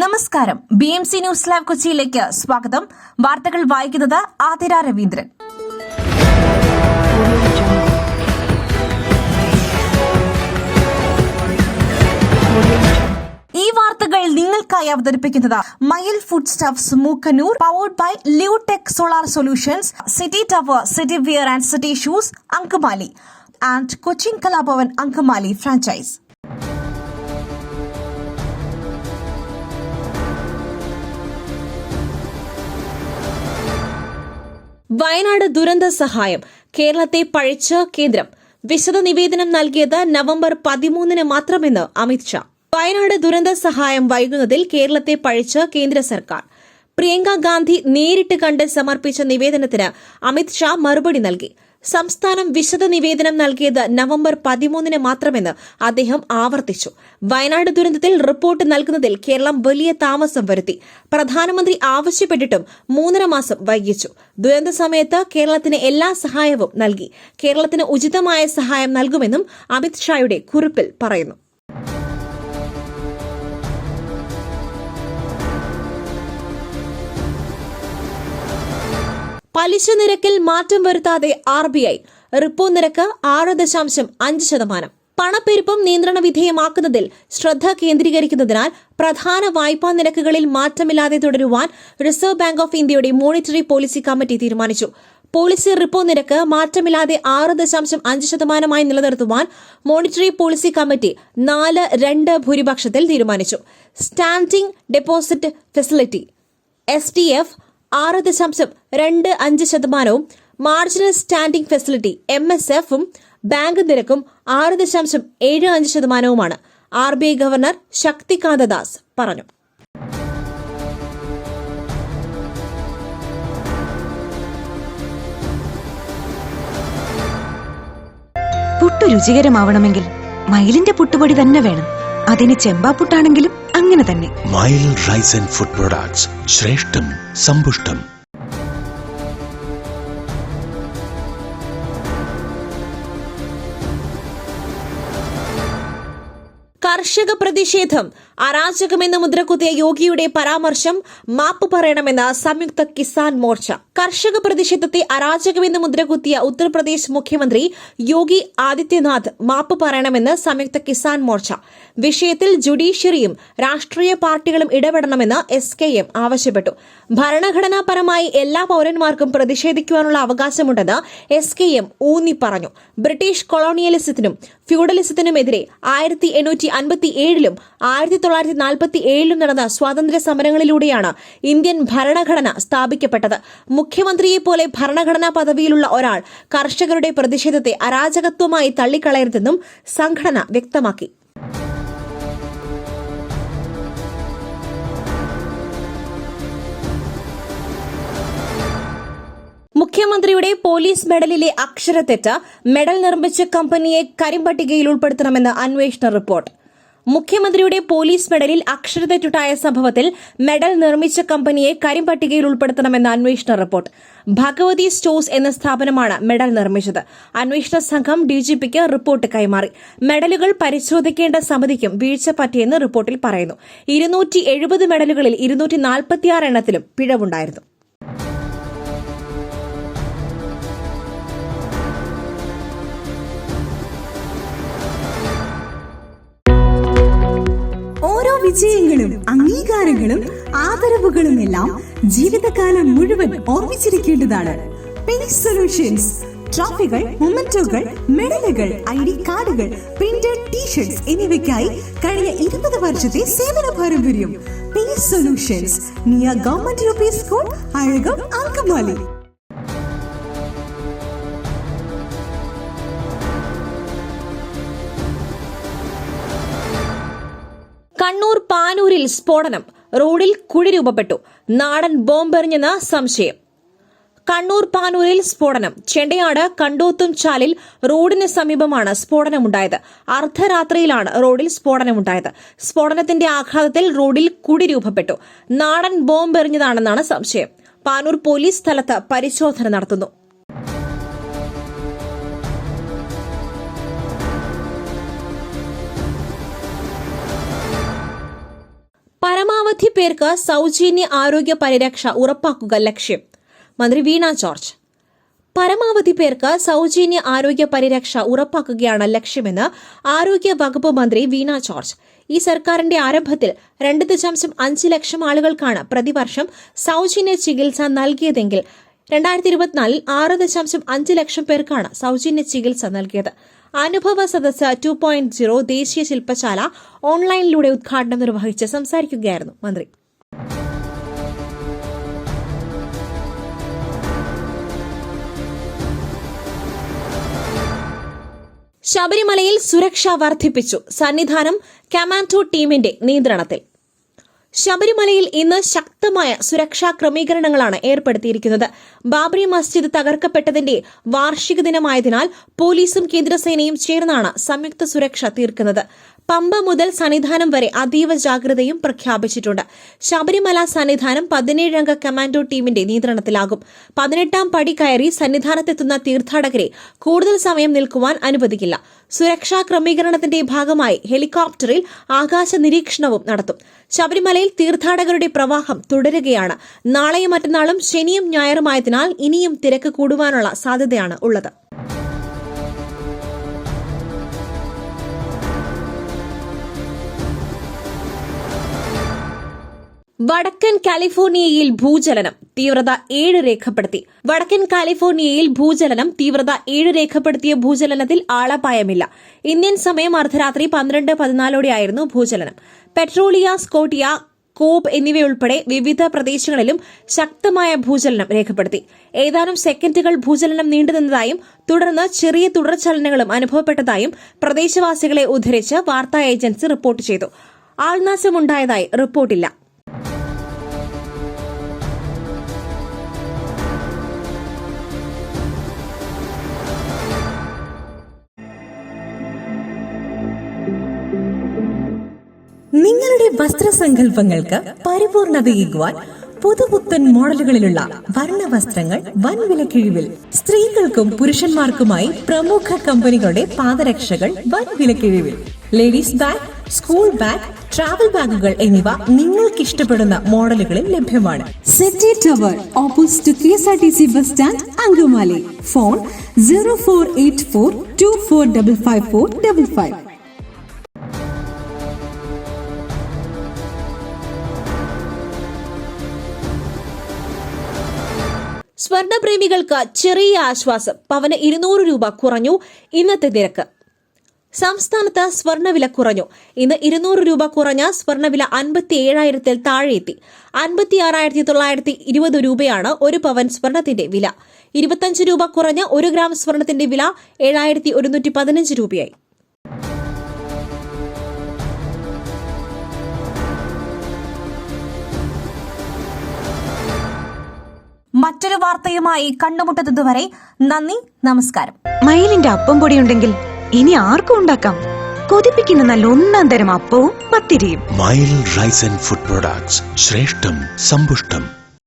നമസ്കാരം. BMC news live കൊച്ചിയിലേക്ക് സ്വാഗതം. വാർത്തകൾ വായിക്കുന്നത് ആതിര രവീന്ദ്രൻ. ഈ വാർത്തകൾ നിങ്ങൾക്കായി അവതരിപ്പിക്കുന്നത് Mayil food stuffs Mookkannoor, powered by Leotech solar solutions, city tower, city wear and city shoes Angamaly and Cochin Kalabhavan Angamaly franchise. Wayanad ദുരന്ത സഹായം കേരളത്തെ പഴിച്ച് കേന്ദ്രം. വിശദ നിവേദനം നൽകിയത് നവംബർ 13 മാത്രമെന്ന് അമിത്ഷാ. വയനാട് ദുരന്ത സഹായം വൈകുന്നതിൽ കേരളത്തെ പഴിച്ച് കേന്ദ്ര സർക്കാർ. പ്രിയങ്ക ഗാന്ധി നേരിട്ട് കണ്ട് സമർപ്പിച്ച നിവേദനത്തിന് അമിത്ഷാ മറുപടി നൽകി. സംസ്ഥാനം വിശദ നിവേദനം നൽകിയത് നവംബർ 13 മാത്രമെന്ന് അദ്ദേഹം ആവർത്തിച്ചു. വയനാട് ദുരന്തത്തിൽ റിപ്പോർട്ട് നൽകുന്നതിൽ കേരളം വലിയ താമസം വരുത്തി. പ്രധാനമന്ത്രി ആവശ്യപ്പെട്ടിട്ടും 3.5 മാസം വൈകിച്ചു. ദുരന്ത സമയത്ത് കേരളത്തിന് എല്ലാ സഹായവും നൽകി. കേരളത്തിന് ഉചിതമായ സഹായം നൽകുമെന്നും അമിത്ഷായുടെ കുറിപ്പിൽ പറയുന്നു. പലിശ നിരക്കിൽ മാറ്റം വരുത്താതെ RBI. റിപ്പോ നിരക്ക് 6.5%. പണപ്പെരുപ്പം നിയന്ത്രണ വിധേയമാക്കുന്നതിൽ ശ്രദ്ധ കേന്ദ്രീകരിക്കുന്നതിനാൽ പ്രധാന വായ്പാ നിരക്കുകളിൽ മാറ്റമില്ലാതെ തുടരുവാൻ റിസർവ് ബാങ്ക് ഓഫ് ഇന്ത്യയുടെ മോണിറ്ററി പോളിസി കമ്മിറ്റി തീരുമാനിച്ചു. പോളിസി റിപ്പോ നിരക്ക് മാറ്റമില്ലാതെ 6.5% നിലനിർത്തുവാൻ മോണിറ്ററി പോളിസി കമ്മിറ്റി 4-2 ഭൂരിപക്ഷത്തിൽ തീരുമാനിച്ചു. Standing deposit facility SDF 6.25%, marginal standing facility MSF bank നിരക്കും 6.75%. RBI ഗവർണർ ശക്തികാന്ത ദാസ് പറഞ്ഞു. പുട്ടു രുചികരമാവണമെങ്കിൽ മയിലിന്റെ പുട്ടുപൊടി തന്നെ വേണം. അതിന് ചെമ്പാപ്പുട്ടാണെങ്കിലും അങ്ങനെ തന്നെ. മയിൽ റൈസ് ആൻഡ് ഫുഡ് പ്രൊഡക്ട്സ്, ശ്രേഷ്ഠം സമ്പുഷ്ടം. കർഷക പ്രതിഷേധം അരാജകമെന്ന് മുദ്രകുത്തിയ യോഗിയുടെ പരാമർശം മാപ്പ് പറയണമെന്ന് സംയുക്ത കിസാൻ മോർച്ച. കർഷക പ്രതിഷേധത്തെ അരാജകമെന്ന് മുദ്രകുത്തിയ ഉത്തർപ്രദേശ് മുഖ്യമന്ത്രി യോഗി ആദിത്യനാഥ് മാപ്പ് പറയണമെന്ന് സംയുക്ത കിസാൻ മോർച്ച. വിഷയത്തിൽ ജുഡീഷ്യറിയും രാഷ്ട്രീയ പാർട്ടികളും ഇടപെടണമെന്ന് SKM ആവശ്യപ്പെട്ടു. ഭരണഘടനാപരമായി എല്ലാ പൌരന്മാർക്കും പ്രതിഷേധിക്കുവാനുള്ള അവകാശമുണ്ടെന്ന് SKM ഊന്നി പറഞ്ഞു. ബ്രിട്ടീഷ് കൊളോണിയലിസത്തിനും ഫ്യൂഡലിസത്തിനുമെതിരെ 1857-ലും 1947-ലും നടന്ന സ്വാതന്ത്ര്യ സമരങ്ങളിലൂടെയാണ് ഇന്ത്യൻ ഭരണഘടന സ്ഥാപിക്കപ്പെട്ടത്. മുഖ്യമന്ത്രിയെപ്പോലെ ഭരണഘടനാ പദവിയിലുള്ള ഒരാൾ കർഷകരുടെ പ്രതിഷേധത്തെ അരാജകത്വമായി തള്ളിക്കളയരുതെന്നും സംഘടന വ്യക്തമാക്കി. മുഖ്യമന്ത്രിയുടെ പോലീസ് മെഡലിലെ അക്ഷരത്തെറ്റ്, മെഡൽ നിർമ്മിച്ച കമ്പനിയെ കരിമ്പട്ടികയിൽ ഉൾപ്പെടുത്തണമെന്ന് അന്വേഷണ റിപ്പോർട്ട്. മുഖ്യമന്ത്രിയുടെ പോലീസ് മെഡലിൽ അക്ഷരത്തെറ്റുണ്ടായ സംഭവത്തിൽ മെഡൽ നിർമ്മിച്ച കമ്പനിയെ കരിമ്പട്ടികയിൽ ഉൾപ്പെടുത്തണമെന്ന് അന്വേഷണ റിപ്പോർട്ട്. ഭഗവതി സ്റ്റോഴ്സ് എന്ന സ്ഥാപനമാണ് മെഡൽ നിർമ്മിച്ചത്. അന്വേഷണ സംഘം DGPക്ക് റിപ്പോർട്ട് കൈമാറി. മെഡലുകൾ പരിശോധിക്കേണ്ട സമിതിക്കും വീഴ്ച പറ്റിയെന്ന് റിപ്പോർട്ടിൽ പറയുന്നു. 270 മെഡലുകളിൽ 246 എണ്ണത്തിലും പിഴവുണ്ടായിരുന്നു. വിജയങ്ങളും അംഗീകാരങ്ങളും ആദരവുകളുമെല്ലാം ജീവിതകാലം മുഴുവൻ ഓർമ്മിച്ചിരിക്കേണ്ടതാണ്. പേസ് സൊല്യൂഷൻസ് ട്രോഫികൾ, മൊമെന്റോകൾ, മെഡലുകൾ, ID കാർഡുകൾ, പ്രിന്റഡ് ടീഷർട്സ് എന്നിവയ്ക്കായി കഴിഞ്ഞ 20 വർഷത്തെ സേവന പാരമ്പര്യം. Pace solutions, near government UP school, Azhakam, Angamaly. Kannur പാനൂരിൽ സ്ഫോടനം, റോഡിൽ കുഴി രൂപപ്പെട്ടു. നാടൻ ബോംബെറിഞ്ഞെന്ന് സംശയം. കണ്ണൂർ പാനൂരിൽ സ്ഫോടനം. ചെണ്ടയാട് കണ്ടോത്തും ചാലിൽ റോഡിന് സമീപമാണ് സ്ഫോടനമുണ്ടായത്. അർദ്ധരാത്രിയിലാണ് റോഡിൽ സ്ഫോടനമുണ്ടായത്. സ്ഫോടനത്തിന്റെ ആഘാതത്തിൽ റോഡിൽ കുഴി രൂപപ്പെട്ടു. നാടൻ ബോംബെറിഞ്ഞതാണെന്നാണ് സംശയം. പാനൂർ പോലീസ് സ്ഥലത്ത് പരിശോധന നടത്തുന്നു. പരമാവധി പേർക്ക് സൗജന്യ ആരോഗ്യ പരിരക്ഷ ഉറപ്പാക്കുക ലക്ഷ്യം. മന്ത്രി വീണ ജോർജ്. പരമാവധി പേർക്ക് സൗജന്യ ആരോഗ്യ പരിരക്ഷ ഉറപ്പാക്കുകയാണ് ലക്ഷ്യമെന്ന് ആരോഗ്യ വകുപ്പ് മന്ത്രി വീണ ജോർജ്. ഈ സർക്കാരിന്റെ ആരംഭത്തിൽ 2.5 ലക്ഷം ആളുകൾക്കാണ് പ്രതിവർഷം സൗജന്യ ചികിത്സ നൽകിയതെങ്കിൽ 2024 6.5 ലക്ഷം പേർക്കാണ് സൗജന്യ ചികിത്സ നൽകിയത്. അനുഭവ സദസ്സ് 2.0 ദേശീയ ശില്പശാല ഓൺലൈനിലൂടെ ഉദ്ഘാടനം നിർവഹിച്ച് സംസാരിക്കുകയായിരുന്നു മന്ത്രി. ശബരിമലയിൽ സുരക്ഷ വർദ്ധിപ്പിച്ചു. സന്നിധാനം കമാൻഡോ ടീമിന്റെ നിയന്ത്രണത്തിൽ. ശബരിമലയിൽ ഇന്ന് ശക്തമായ സുരക്ഷാ ക്രമീകരണങ്ങളാണ് ഏർപ്പെടുത്തിയിരിക്കുന്നത്. ബാബറി മസ്ജിദ് തകർക്കപ്പെട്ടതിന്റെ വാർഷിക ദിനമായതിനാൽ പോലീസും കേന്ദ്രസേനയും ചേർന്നാണ് സംയുക്ത സുരക്ഷ തീർക്കുന്നത്. പമ്പ മുതൽ സന്നിധാനം വരെ അതീവ ജാഗ്രതയും പ്രഖ്യാപിച്ചിട്ടുണ്ട്. ശബരിമല സന്നിധാനം 17-അംഗ കമാൻഡോ ടീമിന്റെ നിയന്ത്രണത്തിലാകും. 18-ാം പടി കയറി സന്നിധാനത്തെത്തുന്ന തീർത്ഥാടകരെ കൂടുതൽ സമയം നിൽക്കുവാൻ അനുവദിക്കില്ല. സുരക്ഷാ ക്രമീകരണത്തിന്റെ ഭാഗമായി ഹെലികോപ്റ്ററിൽ ആകാശ നിരീക്ഷണവും നടത്തും. ശബരിമലയിൽ തീർത്ഥാടകരുടെ പ്രവാഹം തുടരുകയാണ്. നാളെയും മറ്റന്നാളും ശനിയും ഞായറുമായതിനാൽ ഇനിയും തിരക്ക് കൂടുവാനുള്ള സാധ്യതയാണ് ഉള്ളത്. വടക്കൻ കാലിഫോർണിയയിൽ ഭൂചലനം തീവ്രത 7 രേഖപ്പെടുത്തി. വടക്കൻ കാലിഫോർണിയയിൽ ഭൂചലനം തീവ്രത 7 രേഖപ്പെടുത്തിയ ഭൂചലനത്തിൽ ആളപായമില്ല. ഇന്ത്യൻ സമയം അർദ്ധരാത്രി 12:14 ഭൂചലനം. പെട്രോളിയ, സ്കോട്ടിയ, കോബ് എന്നിവയുൾപ്പെടെ വിവിധ പ്രദേശങ്ങളിലും ശക്തമായ ഭൂചലനം രേഖപ്പെടുത്തി. ഏതാനും സെക്കൻഡുകൾ ഭൂചലനം നീണ്ടുനിന്നതായും തുടർന്ന് ചെറിയ തുടർചലനങ്ങളും അനുഭവപ്പെട്ടതായും പ്രദേശവാസികളെ ഉദ്ധരിച്ച് വാർത്താ ഏജൻസി റിപ്പോർട്ട് ചെയ്തു. ആൾനാശമുണ്ടായതായി റിപ്പോർട്ടില്ല. നിങ്ങളുടെ വസ്ത്രസങ്കല്പങ്ങൾക്ക് പരിപൂർണതയേകുവാൻ പുതുപുത്തൻ മോഡലുകളിലുള്ള വർണ്ണവസ്ത്രങ്ങൾ വൻ വിലക്കിഴിവിൽ. സ്ത്രീകൾക്കും പുരുഷന്മാർക്കുമായി പ്രമുഖ കമ്പനികളുടെ പാദരക്ഷകൾ വൻ വിലക്കിഴിവിൽ. Ladies bag, school bag, travel ബാഗുകൾ എന്നിവ നിങ്ങൾക്ക് ഇഷ്ടപ്പെടുന്ന മോഡലുകളിൽ ലഭ്യമാണ്. സെറ്റി tower opposite KSRTC bus stand, Angamaly. Phone 0484245555. സ്വർണപ്രേമികൾക്ക് ചെറിയ ആശ്വാസം. പവന് 200 രൂപ കുറഞ്ഞു. ഇന്നത്തെ നിരക്ക്. സംസ്ഥാനത്ത് സ്വർണ്ണവില കുറഞ്ഞു. ഇന്ന് 200 രൂപ കുറഞ്ഞ സ്വർണ്ണവില 57,000-ൽ താഴെ എത്തി. 56,920 രൂപയാണ് ഒരു പവൻ സ്വർണത്തിന്റെ വില. 25 രൂപ കുറഞ്ഞ 1 ഗ്രാം സ്വർണത്തിന്റെ വില 7,115 രൂപയായി. മറ്റൊരു വാർത്തയുമായി കണ്ടുമുട്ടുന്നതുവരെ നന്ദി, നമസ്കാരം. മയിലിന്റെ അപ്പം പൊടിയുണ്ടെങ്കിൽ ഇനി ആർക്കും ഉണ്ടാക്കാം. കൊതിപ്പിക്കുന്ന നല്ല 1-ാം തരം അപ്പവും പത്തിരിയും. മയിൽ റൈസ് ആൻഡ് ഫുഡ് പ്രൊഡക്ട്സ്. ശ്രേഷ്ഠം, സമ്പുഷ്ടം.